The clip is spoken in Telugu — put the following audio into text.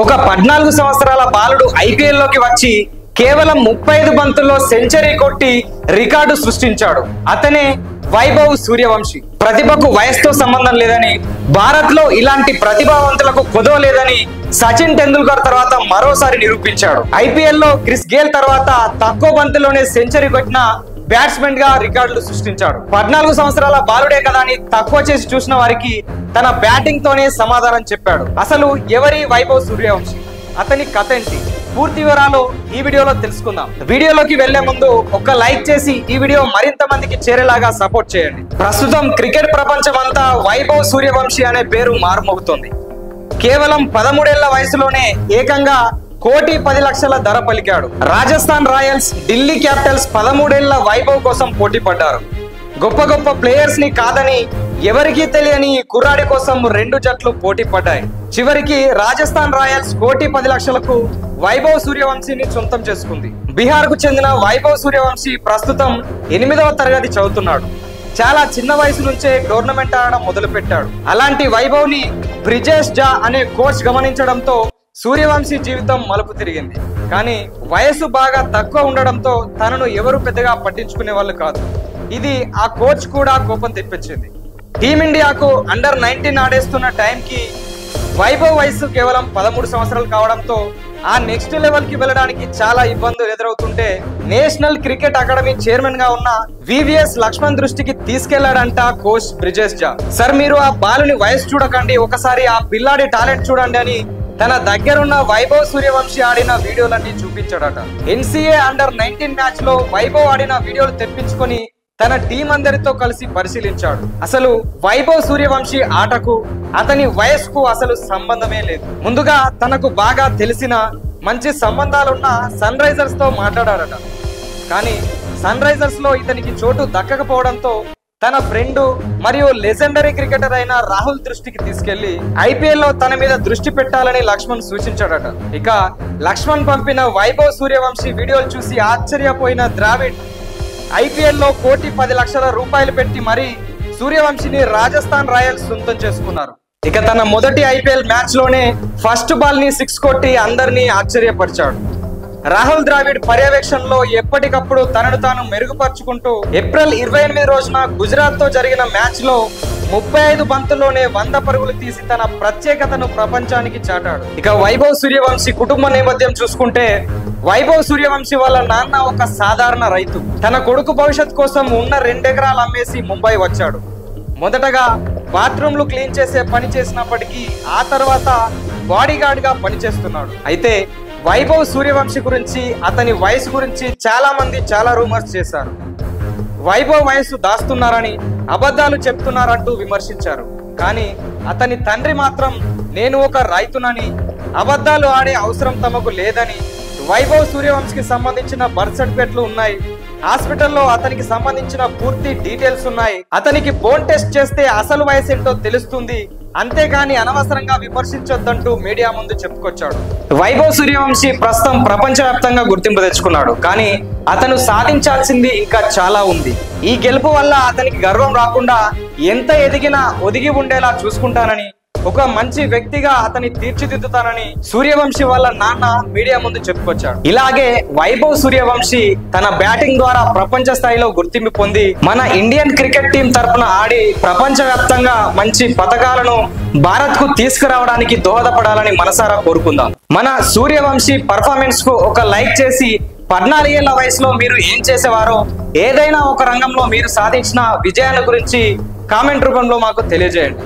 ఒక 14 సంవత్సరాల బాలుడు ఐపీఎల్ లోకి వచ్చి కేవలం 35 బంతుల్లో సెంచరీ కొట్టి రికార్డు సృష్టించాడు. అతనే వైభవ్ సూర్యవంశీ. ప్రతిభకు వయసుతో సంబంధం లేదని, భారత్ లో ఇలాంటి ప్రతిభావంతులకు కొదవ లేదని సచిన్ టెండూల్కర్ తర్వాత మరోసారి నిరూపించాడు. ఐపీఎల్ లో క్రిస్ గేల్ తర్వాత తక్కువ బంతుల్లోనే సెంచరీ కొట్టిన బ్యాట్స్మెన్ గా రికార్డులు సృష్టించాడు. 14 సంవత్సరాల బాలుడే కదా అని తక్కువ చేసి చూసిన వారికి తన బ్యాటింగ్ తోనే సమాధానం చెప్పాడు. అసలు ఎవరి వైభవ్ సూర్యవంశీ, అతని కథ ఏంటి, పూర్తి వివరాలు ఈ వీడియోలో తెలుసుకుందాం. వీడియోలోకి వెళ్లే ముందు ఒక లైక్ చేసి ఈ వీడియో మరింత మందికి చేరేలాగా సపోర్ట్ చేయండి. ప్రస్తుతం క్రికెట్ ప్రపంచం అంతా వైభవ్ సూర్యవంశీ అనే పేరు మారుమోగుతోంది. కేవలం 13 ఏళ్ల వయసులోనే ఏకంగా 1,10,00,000 ధర పలికాడు. రాజస్థాన్ రాయల్స్, ఢిల్లీ క్యాపిటల్స్ 13 ఏళ్ల వైభవ్ కోసం పోటీ పడ్డారు. గొప్ప గొప్ప ప్లేయర్స్ ని కాదని ఎవరికీ తెలియని ఈ కుర్రాడి కోసం 2 జట్లు పోటీ పడ్డాయి. చివరికి రాజస్థాన్ రాయల్స్ 1,10,00,000కు వైభవ్ సూర్యవంశీని సొంతం చేసుకుంది. బీహార్ కు చెందిన వైభవ్ సూర్యవంశీ ప్రస్తుతం 8వ తరగతి చదువుతున్నాడు. చాలా చిన్న వయసు నుంచే టోర్నమెంట్ ఆడడం మొదలు పెట్టాడు. అలాంటి వైభవ్ ని బ్రిజేష్ జా అనే కోచ్ గమనించడంతో సూర్యవంశీ జీవితం మలుపు తిరిగింది. కానీ వయసు బాగా తక్కువ ఉండడంతో తనను ఎవరు పెద్దగా పట్టించుకునే వాళ్ళు కాదు. ఇది ఆ కోచ్ కూడా కోపం తెప్పించింది. టీమిండియాకు అండర్-19 ఆడేస్తున్న టైంకి వైభవ్ వయసు కేవలం 13 సంవత్సరాలు కావడంతో ఆ నెక్స్ట్ లెవెల్ కి వెళ్ళడానికి చాలా ఇబ్బందులు ఎదురవుతుంటే నేషనల్ క్రికెట్ అకాడమీ చైర్మన్ గా ఉన్న వివిఎస్ లక్ష్మణ్ దృష్టికి తీసుకెళ్లాడంట కోచ్ బ్రిజేష్ జా. సార్, మీరు ఆ బాలుని వయసు చూడకండి, ఒకసారి ఆ పిల్లాడి టాలెంట్ చూడండి అని తన దగ్గరున్న వైభవ్ సూర్యవంశీ ఆడిన వీడియోలన్నీ చూపించాడట. ఎన్సీఏ అండర్-19 మ్యాచ్ లో వైభవ్ ఆడిన వీడియోలు తెప్పించుకొని తన టీం అందరితో కలిసి పరిశీలించాడు. అసలు వైభవ్ సూర్యవంశీ ఆటకు అతని వయసుకు అసలు సంబంధమే లేదు. ముందుగా తనకు బాగా తెలిసిన మంచి సంబంధాలున్న సన్ రైజర్స్ తో మాట్లాడాడట. కానీ సన్ రైజర్స్ లో ఇతనికి చోటు దక్కకపోవడంతో తన ఫ్రెండ్ మరియు లెజెండరీ క్రికెటర్ అయిన రాహుల్ దృష్టికి తీసుకెళ్లి ఐపీఎల్ లో తన మీద దృష్టి పెట్టాలని లక్ష్మణ్ సూచించాడట. ఇక లక్ష్మణ్ పంపిన వైభవ్ సూర్యవంశీ వీడియోలు చూసి ఆశ్చర్యపోయిన ద్రావిడ్ ఐపీఎల్ లో 1,10,00,000 పెట్టి మరీ సూర్యవంశీని రాజస్థాన్ రాయల్స్ సొంతం చేసుకున్నారు. ఇక తన మొదటి ఐపీఎల్ మ్యాచ్ లోనే ఫస్ట్ బాల్ ని 6 కొట్టి అందరినీ ఆశ్చర్యపరిచాడు. రాహుల్ ద్రావిడ్ పర్యవేక్షణలో ఎప్పటికప్పుడు తనను తాను మెరుగుపరుచుకుంటూ ఏప్రిల్ 28 రోజున గుజరాత్ తో జరిగిన మ్యాచ్ లో 35 బంతుల్లోనే 100 పరుగులు తీసి తన ప్రత్యేకతను ప్రపంచానికి చాటాడు. ఇక వైభవ్ సూర్యవంశీ కుటుంబ నేపథ్యం చూసుకుంటే వైభవ్ సూర్యవంశీ వాళ్ళ నాన్న ఒక సాధారణ రైతు. తన కొడుకు భవిష్యత్ కోసం ఉన్న 2 ఎకరాలు అమ్మేసి ముంబై వచ్చాడు. మొదటగా బాత్రూమ్లు క్లీన్ చేసే పని చేసినప్పటికీ ఆ తర్వాత బాడీ గార్డ్ గా పనిచేస్తున్నాడు. అయితే వైభవ్ సూర్యవంశీ గురించి, అతని వయసు గురించి చాలా మంది చాలా రూమర్స్ చేశారు. వైభవ్ వయసు దాస్తున్నారని, అబద్ధాలు చెప్తున్నారంటూ విమర్శించారు. కానీ అతని తండ్రి మాత్రం నేను ఒక రైతునని, అబద్ధాలు ఆడే అవసరం తమకు లేదని, వైభవ్ సూర్యవంశీకి సంబంధించిన బర్త్ సర్టిఫికెట్లు ఉన్నాయి, హాస్పిటల్లో అతనికి సంబంధించిన పూర్తి డీటెయిల్స్ ఉన్నాయి, అతనికి బోన్ టెస్ట్ చేస్తే అసలు వయసు ఏంటో తెలుస్తుంది, అంతేగాని అనవసరంగా విమర్శించొద్దంటూ మీడియా ముందు చెప్పుకొచ్చాడు. వైభవ్ సూర్యవంశీ ప్రస్తుతం ప్రపంచవ్యాప్తంగా గుర్తింపు తెచ్చుకున్నాడు. కానీ అతను సాధించాల్సింది ఇంకా చాలా ఉంది. ఈ గెలుపు వల్ల అతనికి గర్వం రాకుండా ఎంత ఎదిగినా ఒదిగి ఉండేలా చూసుకుంటానని, ఒక మంచి వ్యక్తిగా అతని తీర్చిదిద్దుతానని సూర్యవంశీ వాళ్ళ నాన్న మీడియా ముందు చెప్పుకొచ్చాడు. ఇలాగే వైభవ్ సూర్యవంశీ తన బ్యాటింగ్ ద్వారా ప్రపంచ స్థాయిలో గుర్తింపు పొంది మన ఇండియన్ క్రికెట్ టీం తరఫున ఆడి ప్రపంచ వ్యాప్తంగా మంచి పథకాలను భారత్ కు తీసుకురావడానికి దోహదపడాలని మనసారా కోరుకుందాం. మన సూర్యవంశీ పర్ఫార్మెన్స్ కు ఒక లైక్ చేసి 14 ఏళ్ల వయసులో మీరు ఏం చేసేవారో, ఏదైనా ఒక రంగంలో మీరు సాధించిన విజయాల గురించి కామెంట్ రూపంలో మాకు తెలియజేయండి.